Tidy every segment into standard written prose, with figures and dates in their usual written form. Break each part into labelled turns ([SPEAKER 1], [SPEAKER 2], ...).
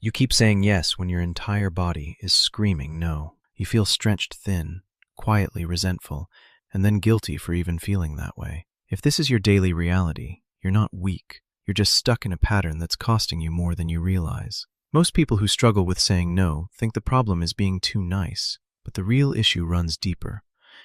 [SPEAKER 1] You keep saying yes when your entire body is screaming no. You feel stretched thin, quietly resentful, and then guilty for even feeling that way. If this is your daily reality, you're not weak. You're just stuck in a pattern that's costing you more than you realize. Most people who struggle with saying no think the problem is being too nice, but the real issue runs deeper.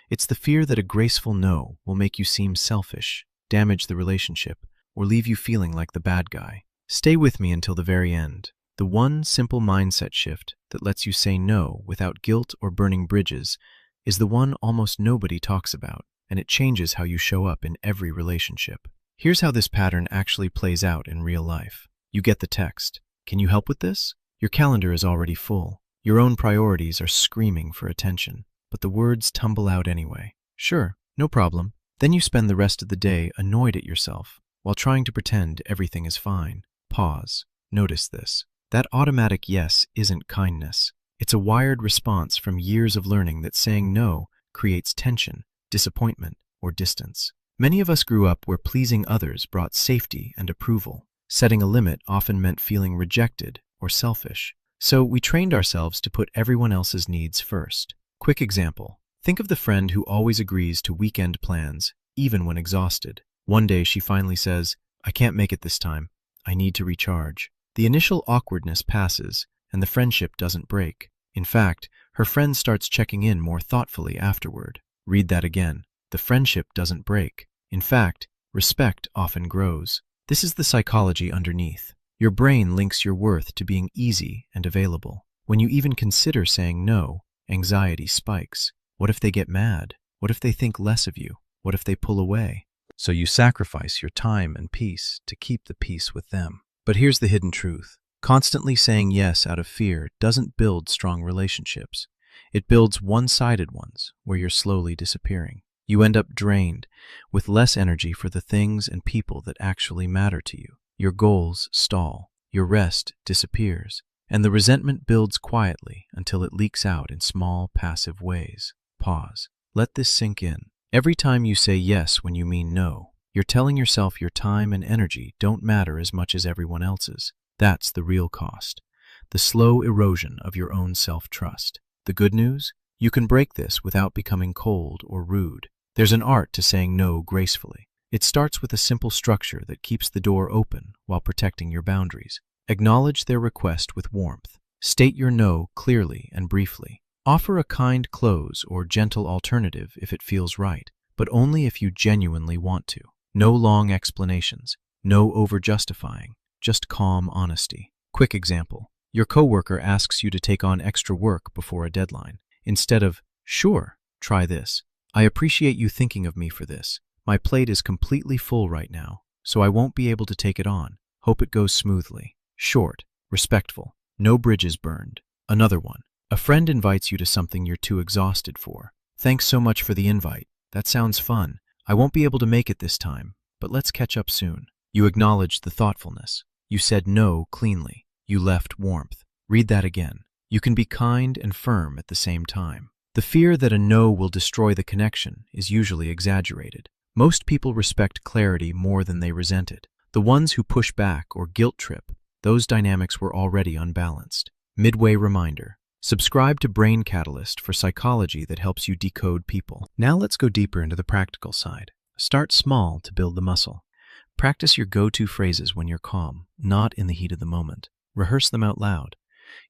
[SPEAKER 1] It's the fear that a graceful no will make you seem selfish, damage the relationship, or leave you feeling like the bad guy. Stay with me until the very end. The one simple mindset shift that lets you say no without guilt or burning bridges is the one almost nobody talks about, and it changes how you show up in every relationship. Here's how this pattern actually plays out in real life. You get the text. Can you help with this? Your calendar is already full. Your own priorities are screaming for attention, but the words tumble out anyway. Sure, no problem. Then you spend the rest of the day annoyed at yourself while trying to pretend everything is fine. Pause. Notice this. That automatic yes isn't kindness. It's a wired response from years of learning that saying no creates tension, disappointment, or distance. Many of us grew up where pleasing others brought safety and approval. Setting a limit often meant feeling rejected or selfish. So we trained ourselves to put everyone else's needs first. Quick example. Think of the friend who always agrees to weekend plans, even when exhausted. One day she finally says, "I can't make it this time. I need to recharge." The initial awkwardness passes, and the friendship doesn't break. In fact, her friend starts checking in more thoughtfully afterward. Read that again. The friendship doesn't break. In fact, respect often grows. This is the psychology underneath. Your brain links your worth to being easy and available. When you even consider saying no, anxiety spikes. What if they get mad? What if they think less of you? What if they pull away? So you sacrifice your time and peace to keep the peace with them. But here's the hidden truth. Constantly saying yes out of fear doesn't build strong relationships. It builds one-sided ones where you're slowly disappearing. You end up drained, with less energy for the things and people that actually matter to you. Your goals stall, your rest disappears, and the resentment builds quietly until it leaks out in small, passive ways. Pause. Let this sink in. Every time you say yes when you mean no, you're telling yourself your time and energy don't matter as much as everyone else's. That's the real cost. The slow erosion of your own self-trust. The good news? You can break this without becoming cold or rude. There's an art to saying no gracefully. It starts with a simple structure that keeps the door open while protecting your boundaries. Acknowledge their request with warmth. State your no clearly and briefly. Offer a kind close or gentle alternative if it feels right, but only if you genuinely want to. No long explanations, no over-justifying, just calm honesty. Quick example. Your coworker asks you to take on extra work before a deadline. Instead of, "Sure, try this. I appreciate you thinking of me for this. My plate is completely full right now, so I won't be able to take it on. Hope it goes smoothly." Short, respectful, no bridges burned. Another one. A friend invites you to something you're too exhausted for. "Thanks so much for the invite. That sounds fun. I won't be able to make it this time, but let's catch up soon." You acknowledged the thoughtfulness. You said no cleanly. You left warmth. Read that again. You can be kind and firm at the same time. The fear that a no will destroy the connection is usually exaggerated. Most people respect clarity more than they resent it. The ones who push back or guilt trip, those dynamics were already unbalanced. Midway reminder. Subscribe to Brain Catalyst for psychology that helps you decode people. Now let's go deeper into the practical side. Start small to build the muscle. Practice your go-to phrases when you're calm, not in the heat of the moment. Rehearse them out loud.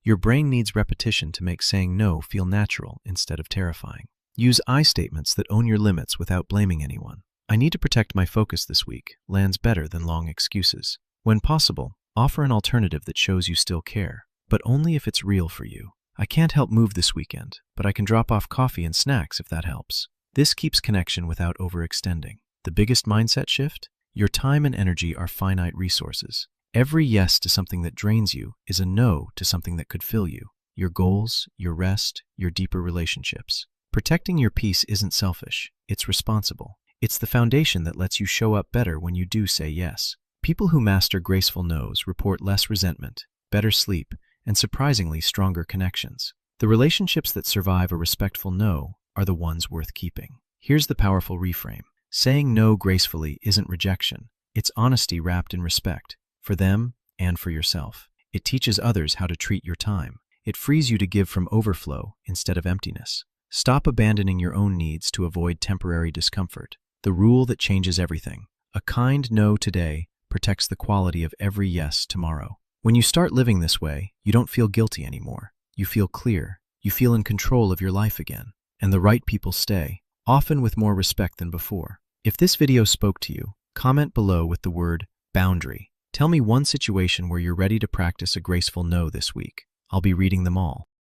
[SPEAKER 1] Your brain needs repetition to make saying no feel natural instead of terrifying. Use I statements that own your limits without blaming anyone. "I need to protect my focus this week" lands better than long excuses. When possible, offer an alternative that shows you still care, but only if it's real for you. "I can't help move this weekend, but I can drop off coffee and snacks if that helps." This keeps connection without overextending. The biggest mindset shift? Your time and energy are finite resources. Every yes to something that drains you is a no to something that could fill you. Your goals, your rest, your deeper relationships. Protecting your peace isn't selfish, it's responsible. It's the foundation that lets you show up better when you do say yes. People who master graceful no's report less resentment, better sleep, and surprisingly stronger connections. The relationships that survive a respectful no are the ones worth keeping. Here's the powerful reframe. Saying no gracefully isn't rejection. It's honesty wrapped in respect, for them and for yourself. It teaches others how to treat your time. It frees you to give from overflow instead of emptiness. Stop abandoning your own needs to avoid temporary discomfort. The rule that changes everything. A kind no today protects the quality of every yes tomorrow. When you start living this way, you don't feel guilty anymore. You feel clear. You feel in control of your life again. And the right people stay, often with more respect than before. If this video spoke to you, comment below with the word boundary. Tell me one situation where you're ready to practice a graceful no this week. I'll be reading them all.